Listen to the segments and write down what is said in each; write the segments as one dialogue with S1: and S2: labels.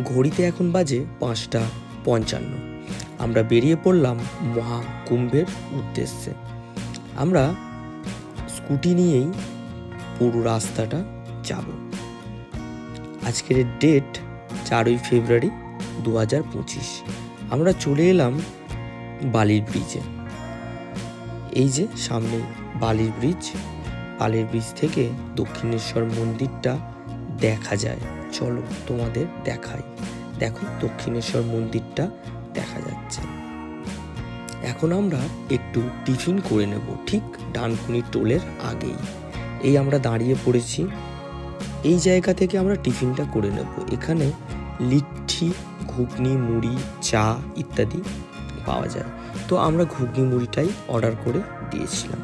S1: ঘড়িতে এখন বাজে 5:55। আমরা বেরিয়ে পড়লাম মহাকুম্ভের উদ্দেশ্যে। আমরা স্কুটি নিয়েই পুরো রাস্তাটা যাব। আজকের ডেট 4 ফেব্রুয়ারি 2025। আমরা চলে এলাম বালির ব্রিজে। এই যে সামনে বালির ব্রিজ। বালির ব্রিজ থেকে দক্ষিণেশ্বর মন্দিরটা দেখা যায়। চলো তোমাদের দেখাই। দেখো দক্ষিণেশ্বর মন্দিরটা দেখা যাচ্ছে। এখন আমরা একটু টিফিন করে নেব ঠিক ডানকুনি টোলের আগেই। এই আমরা দাঁড়িয়ে পড়েছি। এই জায়গা থেকে আমরা টিফিনটা করে নেব। এখানে লিট্টি, ঘুগনি, মুড়ি, চা ইত্যাদি পাওয়া যায়। তো আমরা ঘুগনি মুড়িটাই অর্ডার করে দিয়েছিলাম।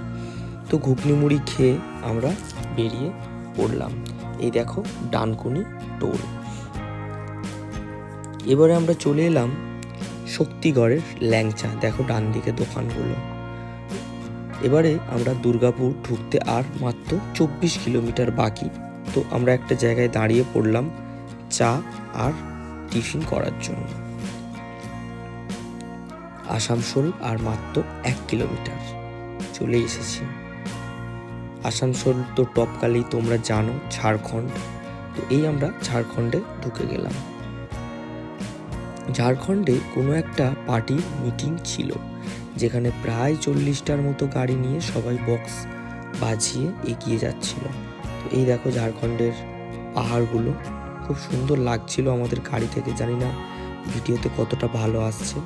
S1: তো ঘুগনি মুড়ি খেয়ে আমরা বেরিয়ে পড়লাম। এই দেখো ডানকুনি টোল। এবারে আমরা চলে এলাম শক্তিগড়ের ল্যাংচা। দেখো ডান দিকে দোকানগুলো। এবারে আমরা দুর্গাপুর ঢুকতে আর মাত্র 24 কিলোমিটার বাকি। তো আমরা একটা জায়গায় দাঁড়িয়ে পড়লাম চা আর টিফিন করার জন্য। আসানসোল আর মাত্র 1 কিলোমিটার চলে এসেছি। আসানসোল তো টপকালেই তোমরা জানো ঝাড়খণ্ড। তো এই আমরা ঝাড়খণ্ডে ঢুকে গেলাম। ঝাড়খণ্ডে কোনো একটা পার্টি মিটিং ছিল, যেখানে প্রায় 40টার মতো গাড়ি নিয়ে সবাই বক্স বাজিয়ে এগিয়ে যাচ্ছিল। তো এই দেখো ঝাড়খণ্ডের পাহাড়গুলো খুব সুন্দর লাগছিল আমাদের গাড়ি থেকে। জানি না ভিডিওতে কতটা ভালো আসছে।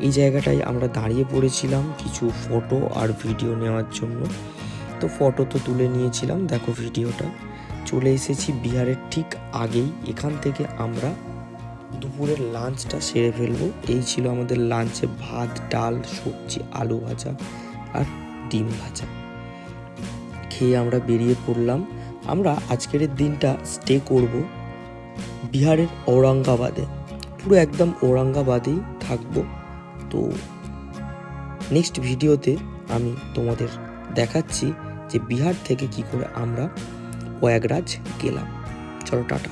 S1: এই জায়গাটায় আমরা দাঁড়িয়ে পড়েছিলাম কিছু ফটো আর ভিডিও নেওয়ার জন্য। তো ফটো তো তুলে নিয়েছিলাম। দেখো ভিডিওটা। চলে এসেছি বিহারের ঠিক আগেই। এখান থেকে আমরা দুপুরের লাঞ্চটা সেরে ফেলবো। এই ছিল আমাদের লাঞ্চে ভাত, ডাল, সবজি, আলু ভাজা আর ডিম ভাজা। খেয়ে আমরা বেরিয়ে পড়লাম। আমরা আজকের দিনটা স্টে করব বিহারের ঔরঙ্গাবাদে। পুরো একদম ঔরঙ্গাবাদেই থাকবো। তো নেক্সট ভিডিওতে আমি তোমাদের দেখাচ্ছি যে বিহার থেকে কি করে আমরা প্রয়াগরাজ গেলাম। চলো টাটা।